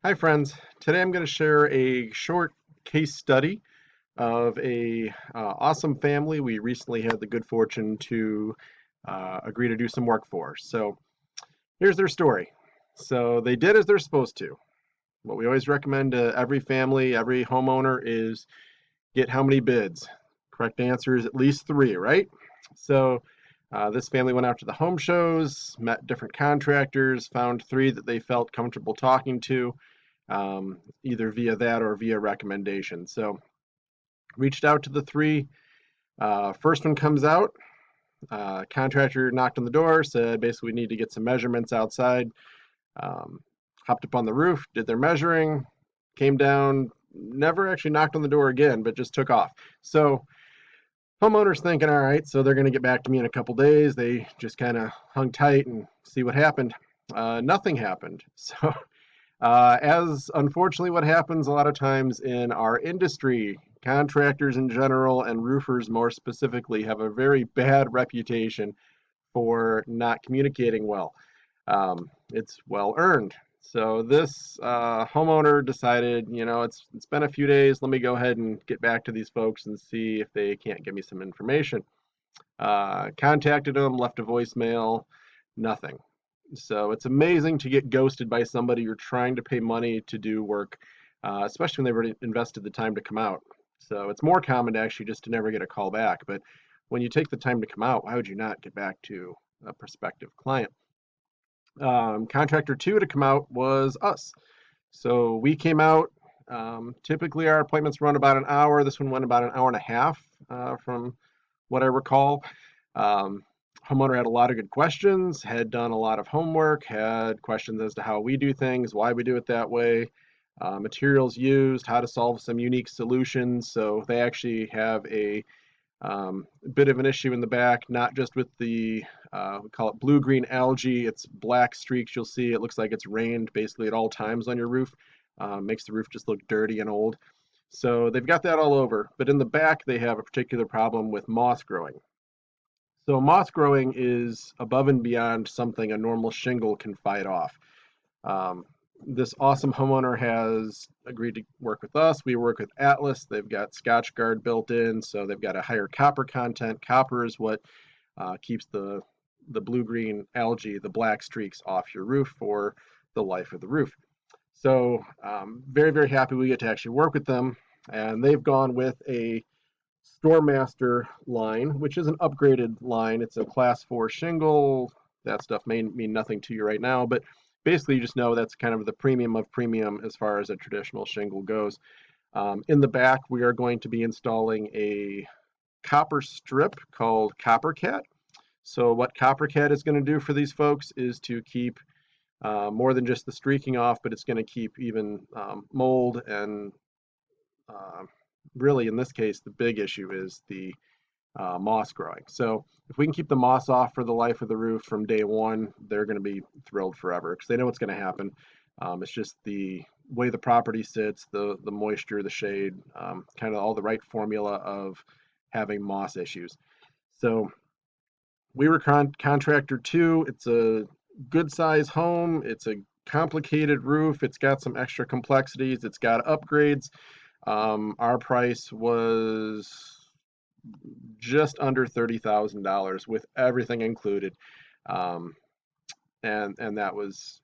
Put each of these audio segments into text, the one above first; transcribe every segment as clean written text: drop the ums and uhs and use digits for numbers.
Hi friends, today I'm going to share a short case study of a awesome family we recently had the good fortune to agree to do some work for. So here's their story. So they did as they're supposed to. What we always recommend to every family, every homeowner is get how many bids? Correct answer is at least three, right? So this family went out to the home shows, met different contractors, found three that they felt comfortable talking to, either via that or via recommendation. So reached out to the three. First one comes out. Contractor knocked on the door, said basically we need to get some measurements outside. Um, Hopped up on the roof, did their measuring, came down, never actually knocked on the door again, but just took off. So homeowners thinking, all right, so they're going to get back to me in a couple days. They just kind of hung tight and see what happened. Nothing happened. So as unfortunately what happens a lot of times in our industry, contractors in general and roofers more specifically have a very bad reputation for not communicating well. It's well earned. So this homeowner decided, it's been a few days. Let me go ahead and get back to these folks and see if they can't give me some information. Contacted them, left a voicemail, nothing. So it's amazing to get ghosted by somebody you're trying to pay money to do work, especially when they've already invested the time to come out. So it's more common to actually just to never get a call back. But when you take the time to come out, why would you not get back to a prospective client? Contractor two to come out was us. So we came out. Typically, our appointments run about an hour. This one went about an hour and a half, from what I recall. Um, Homeowner had a lot of good questions, had done a lot of homework, had questions as to how we do things, why we do it that way, materials used, how to solve some unique solutions. So they actually have a bit of an issue in the back, not just with the we call it blue-green algae. It's black streaks you'll see. It looks like it's rained basically at all times on your roof. Makes the roof just look dirty and old. So they've got that all over. But in the back, they have a particular problem with moss growing. So moss growing is above and beyond something a normal shingle can fight off. Um, this awesome homeowner has agreed to work with us. We work with Atlas. They've got Scotch Guard built in, so they've got a higher copper content. Copper is what keeps the blue-green algae, the black streaks off your roof for the life of the roof. So very, very happy we get to actually work with them. And they've gone with a Storemaster line, which is an upgraded line. It's a class 4 shingle. That stuff may mean nothing to you right now, but basically you just know that's kind of the premium of premium as far as a traditional shingle goes. In the back, we are going to be installing a copper strip called CopperCat. So what CopperCat is going to do for these folks is to keep more than just the streaking off, but it's going to keep even mold and uh, really in this case the big issue is the moss growing. So if we can keep the moss off for the life of the roof from day one, they're going to be thrilled forever because they know what's going to happen. It's just the way the property sits, the moisture, the shade, kind of all the right formula of having moss issues. So we were contractor two. It's a good size home. It's a complicated roof. It's got some extra complexities. It's got upgrades. Our price was just under $30,000 with everything included, um, and that was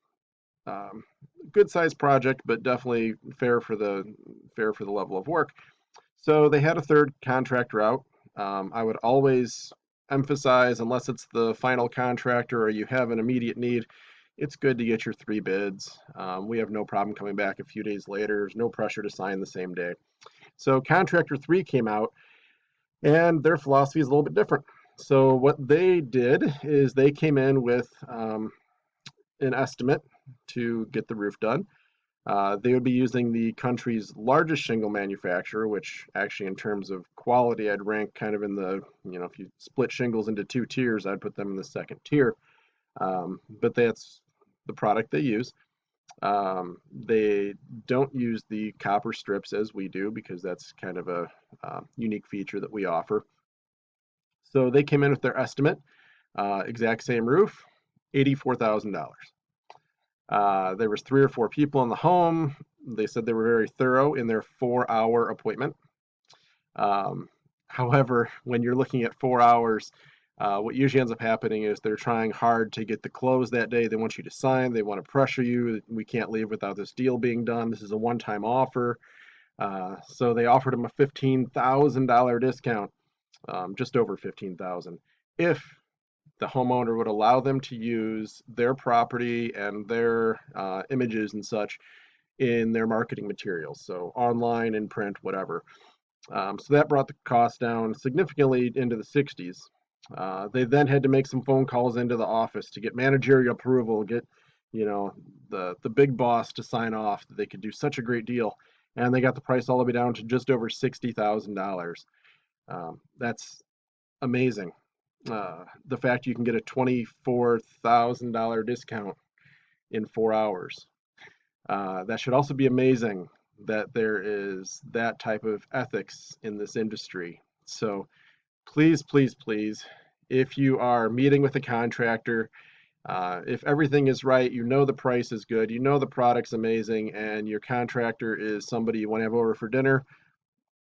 good sized project, but definitely fair for the level of work. So they had a third contractor out. I would always emphasize, unless it's the final contractor or you have an immediate need, it's good to get your three bids. We have no problem coming back a few days later. There's no pressure to sign the same day. So contractor three came out, and their philosophy is a little bit different. So what they did is they came in with an estimate to get the roof done. They would be using the country's largest shingle manufacturer, which actually, in terms of quality, I'd rank kind of in the, if you split shingles into two tiers, I'd put them in the second tier. But that's the product they use. They don't use the copper strips as we do because that's kind of a unique feature that we offer. So they came in with their estimate, exact same roof, $84,000. There was 3 or 4 people in the home. They said they were very thorough in their 4-hour appointment. Um, However, when you're looking at 4 hours, what usually ends up happening is they're trying hard to get the close that day. They want you to sign. They want to pressure you. We can't leave without this deal being done. This is a one-time offer. So they offered him a $15,000 discount, just over 15,000, if the homeowner would allow them to use their property and their images and such in their marketing materials, so online, in print, whatever. So that brought the cost down significantly into the 60s. They then had to make some phone calls into the office to get managerial approval, get the big boss to sign off that they could do such a great deal, and they got the price all the way down to just over $60,000. That's amazing. The fact you can get a $24,000 discount in 4 hours. That should also be amazing that there is that type of ethics in this industry. So please, please, please, if you are meeting with a contractor, if everything is right, you know the price is good, you know the product's amazing, and your contractor is somebody you want to have over for dinner,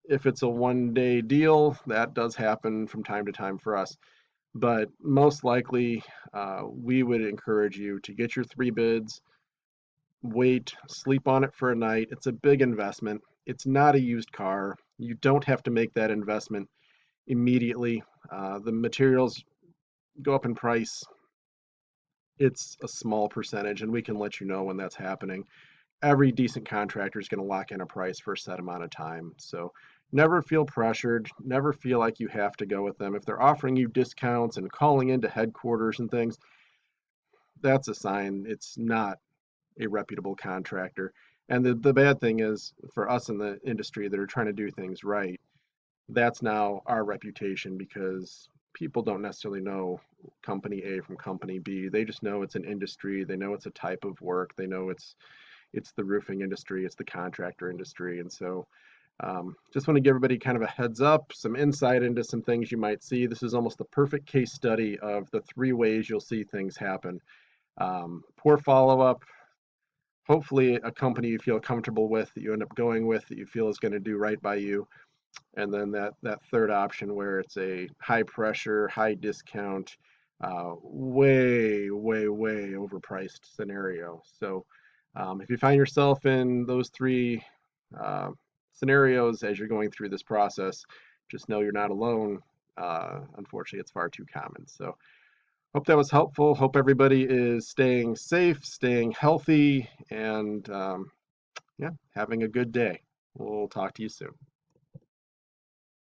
if it's a one-day deal, that does happen from time to time for us. But most likely, we would encourage you to get your 3 bids, wait, sleep on it for a night. It's a big investment. It's not a used car. You don't have to make that investment immediately. The materials go up in price. It's a small percentage, and we can let you know when that's happening. Every decent contractor is going to lock in a price for a set amount of time. So never feel pressured. Never feel like you have to go with them. If they're offering you discounts and calling into headquarters and things, that's a sign it's not a reputable contractor. And the bad thing is, for us in the industry that are trying to do things right, that's now our reputation, because people don't necessarily know company A from company B. They just know it's an industry. They know it's a type of work. They know it's the roofing industry, it's the contractor industry. And so just want to give everybody kind of a heads up, some insight into some things you might see. This is almost the perfect case study of the 3 ways you'll see things happen. Poor follow-up, hopefully a company you feel comfortable with, that you end up going with, that you feel is going to do right by you. And then that third option where it's a high pressure, high discount, way, way, way overpriced scenario. So if you find yourself in those 3 scenarios as you're going through this process, just know you're not alone. Unfortunately, it's far too common. So hope that was helpful. Hope everybody is staying safe, staying healthy, and yeah, having a good day. We'll talk to you soon.